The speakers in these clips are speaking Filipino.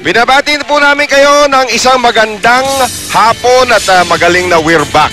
Binabati po namin kayo ng isang magandang hapon at magaling na we're back.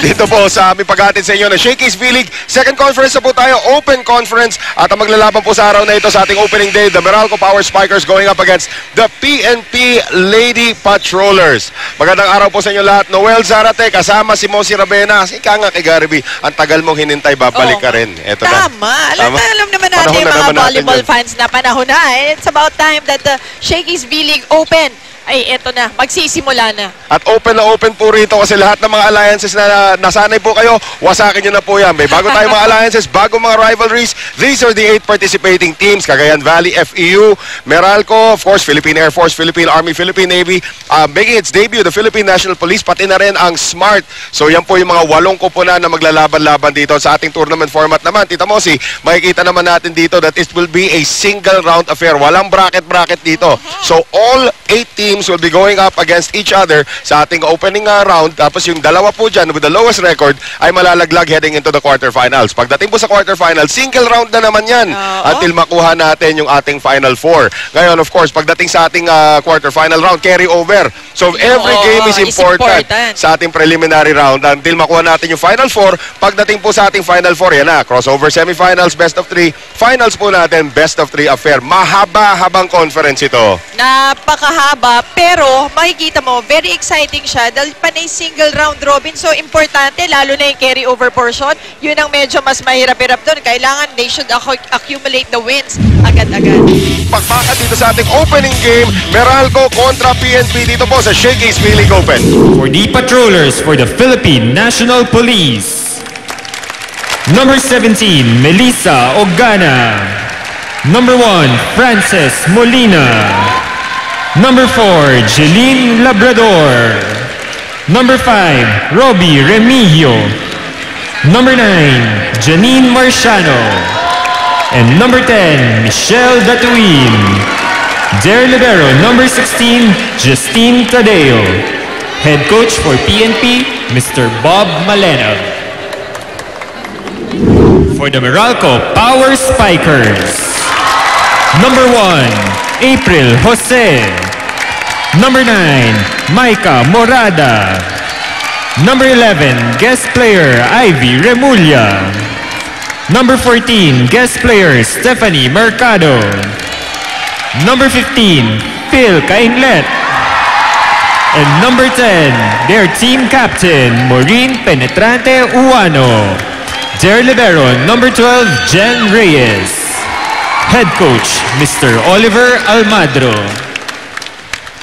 Dito po sa aming paghatid sa inyo na Shakey's V-League. Second conference na po tayo, open conference. At ang maglalaban po sa araw na ito sa ating opening day, the Meralco Power Spikers going up against the PNP Lady Patrollers. Magandang araw po sa inyo lahat. Noel Zarate, kasama si Mosi Rabena. Ika nga kay Gary, ang tagal mong hinintay, babalik ka rin. Eto Tama. Na. Alam naman natin mga volleyball fans na panahon na. It's about time that the Shakey's V-League open. Ay, eto na. Magsisimula na. At open na open po rito kasi lahat ng mga alliances na nasanay po kayo, wasakin nyo na po yan. May bago tayong mga alliances, bago mga rivalries. These are the 8 participating teams. Cagayan Valley, FEU, Meralco, of course, Philippine Air Force, Philippine Army, Philippine Navy. Making its debut, the Philippine National Police, pati na rin ang SMART. So yan po yung mga 8 kupunan na maglalaban-laban dito sa ating tournament format naman. Tita Mosi, makikita naman natin dito that it will be a single round affair. Walang bracket-bracket dito. So all 8 teams will be going up against each other sa ating opening round. Tapos yung dalawa po dyan with the lowest record ay malalaglag heading into the quarterfinals. Pagdating po sa quarterfinals, single round na naman yan until makuha natin yung ating final 4. Ngayon, of course, pagdating sa ating quarterfinal round, carry over. So every game is important sa ating preliminary round until makuha natin yung final 4. Pagdating po sa ating final 4, yan na, crossover semifinals, best of 3. Finals po natin, best of 3 affair. Mahaba-habang conference ito. Napakahaba, pero makikita mo, very exciting siya dahil panay single round robin. So, importante, lalo na yung carry over portion. Yun ang medyo mas mahirap-hirap doon. Kailangan they should accumulate the wins agad-agad. Pagpaka dito sa ating opening game, Meralco kontra PNP dito po sa Shakey's V-League Open. For the Patrollers for the Philippine National Police, number 17, Melissa Ogana. Number 1, Frances Molina. Number 4, Jeline Labrador. Number 5, Robbie Remigio. Number 9, Janine Marciano. And number 10, Michelle Datuin. Their libero, number 16, Justine Tadeo. Head coach for PNP, Mr. Bob Malena. For the Meralco Power Spikers, number 1, April Jose. Number 9, Maika Morada. Number 11, guest player Ivy Remulla. Number 14, guest player Stephanie Mercado. Number 15, Phil Cainlet. And number 10, their team captain, Maureen Penetrante Uano. Their libero, number 12, Jen Reyes. Head coach, Mr. Oliver Almadro.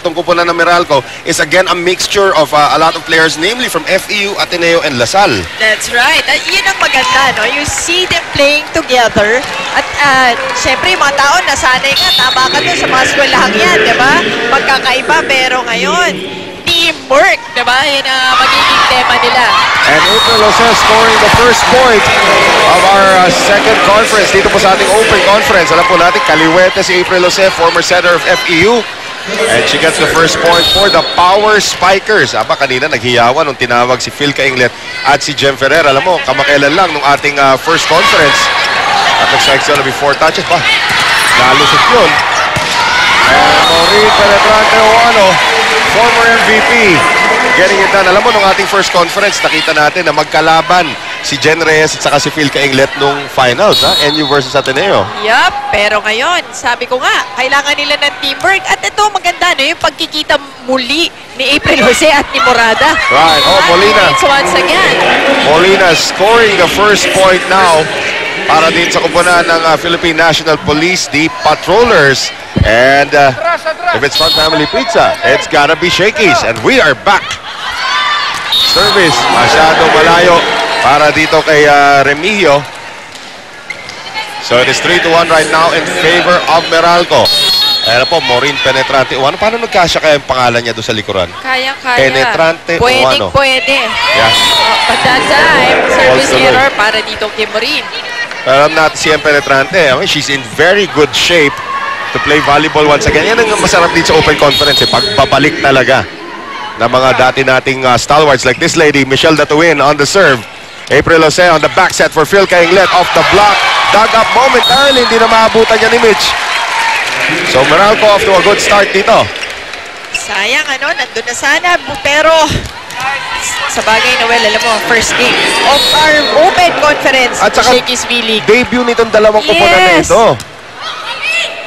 Itong kupunan ng Meralco is again a mixture of a lot of players, namely from FEU, Ateneo, and Lasal. That's right. Yun ang maganda, no? You see them playing together. At syempre, yung mga tao, nasanay nga, tama ka doon sa mga eskwelahan yan, di ba? Magkakaiba, pero ngayon, teamwork, di ba? Yan ang magiging tema nila. And April Jose scoring the first point of our second conference dito po sa ating open conference. Alam po natin, kaliwete si April Jose, former center of FEU. And she gets the first point for the Power Spikers. Kanina naghiyawan nung tinawag si Phil Cainlet at si Jem Ferrer. Alam mo, kamakailan lang nung ating first conference. At nag-strike zone before touches pa. Nalusot yun. And Maureen Penetrante Uano, former MVP, getting it done. Alam mo, nung ating first conference, nakita natin na magkalaban si Jen Reyes at saka si Phil Cainlet nung finals, NU versus Ateneo. Yup, pero ngayon, sabi ko nga, kailangan nila ng teamwork. At ito, maganda, no? Yung pagkikita muli ni April Jose at ni Morada. Right, Molina. It's once again. Molina scoring the first point now para din sa kupunan ng Philippine National Police, the Patrollers. And if it's Fun Family Pizza, it's gotta be Shakey's. And we are back. Service, masyadong malayo para dito kay Remigio. So it is 3-1 right now in favor of Meralco. Ayan po, Maureen Penetrante Uano. Paano nagkasya kaya yung pangalan niya doon sa likuran? Kaya-kaya. Penetrante Uano. Pwede. Yes. But that time, service error para dito kay Maureen. Alam natin si Penetrante. I mean, she's in very good shape to play volleyball once again. Yan ang masarap dito sa open conference. Pagbabalik talaga ng mga dati nating stalwarts like this lady, Michelle Datuin on the serve. April Jose on the back set for Phil Cainlet off the block. Dug up momentarily, hindi na maabutan niya ni Mitch. So Meralco off to a good start dito. Sayang, nandun na sana. Pero, sa bagay, Noel, alam mo, first game of our open conference At saka, Shakey's V-League. debut nitong dalawang koponan na Yes. ito.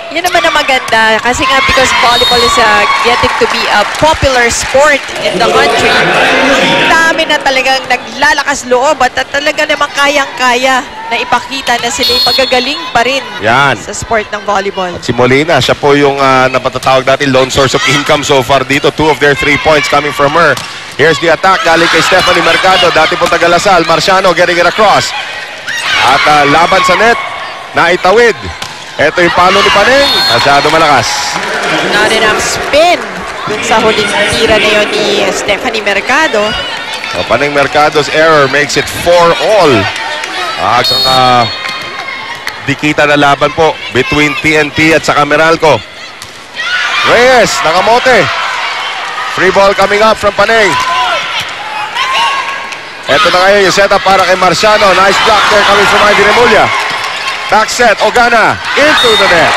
Yun naman ang maganda kasi nga because volleyball is getting to be a popular sport in the country. Ang dami na talagang naglalakas loob at talaga namang kayang-kaya na ipakita na sila magagaling pa rin Yan. sa sport ng volleyball. Si Molina, siya po yung napatatawag natin lone source of income so far dito. 2 of their 3 points coming from her. Here's the attack galing kay Stephanie Mercado. Dati pong Tagalasal. Marciano getting it across. At laban sa net, naitawid. Ito yung palo ni Paneng. Masyado malakas. Not enough spin dun sa huling tira na yun ni Stephanie Mercado. So, Paneng Mercado's error makes it 4-all. Ang dikita na laban po between TNT at saka Meralco. Reyes, nakamote. Free ball coming up from Paneng. Ito na ngayon yung setup para kay Marciano. Nice block there coming from Ivy Remulla. Back set, Ogana into the net.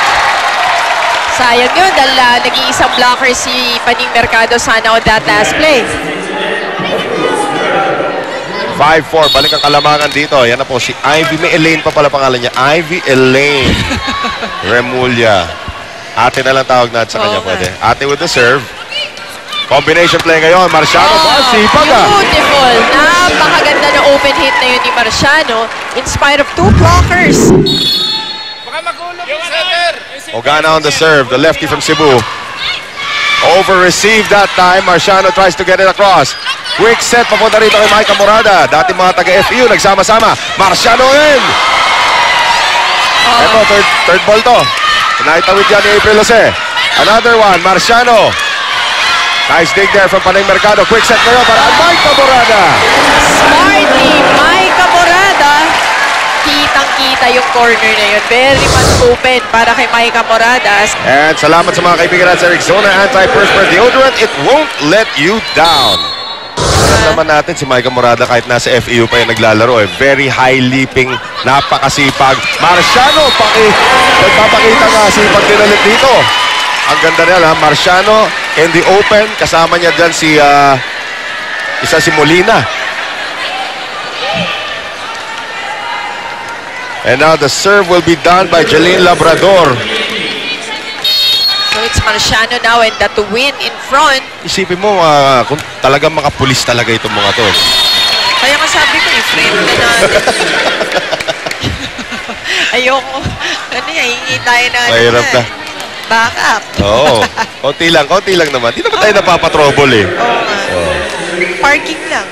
Sayang yun dahil nag-iisang blocker si Paneng Mercado sana on that last play. 5-4, balik ang kalamangan dito. Yan na po si Ivy. May Elaine pa pala pangalan niya. Ivy Elaine Remulla. Ate na lang tawag natin sa kanya, Oo nga. pwede. Ate with the serve. Combination play ngayon. Marciano ba? Sipag Beautiful. Napakaganda na open hit na yun ni Marciano in spite of 2 blockers. Ogana on the serve. The lefty from Cebu. Over-received that time. Marciano tries to get it across. Quick set. Papunta rito kay Micah Morada. Dati mga taga-FEU nagsama-sama. Marciano in! Ito, third ball to. Naitawid yan ni April Jose. Another one. Marciano. Nice dig there from Paneng Mercado. Quick set ngayon para Micah Morada. Smartly, Micah Morada. Kitang-kita yung corner na yun. Very much open para kay Micah Morada. And salamat sa mga kaibigan natin sa Rexona Anti-Perspirant Deodorant. It won't let you down. Alam naman natin si Micah Morada kahit nasa FEU pa yung naglalaro. Very high leaping, napakasipag. Marciano, nagpapakita nga sipag din ulit dito. Ang ganda niya, Marciano in the open. Kasama niya dyan si Molina. And now the serve will be done by Jeline Labrador. So it's Marciano now and that to win in front. Isipin mo, kung talagang mga pulis talaga itong mga to. Kaya nga sabi ko, i-frame na natin. Ayoko. Hingi tayo na. Mahirap na. Back up. Oo. Konti lang naman. Di naman tayo napapatrouble eh. Oo nga. Parking lang.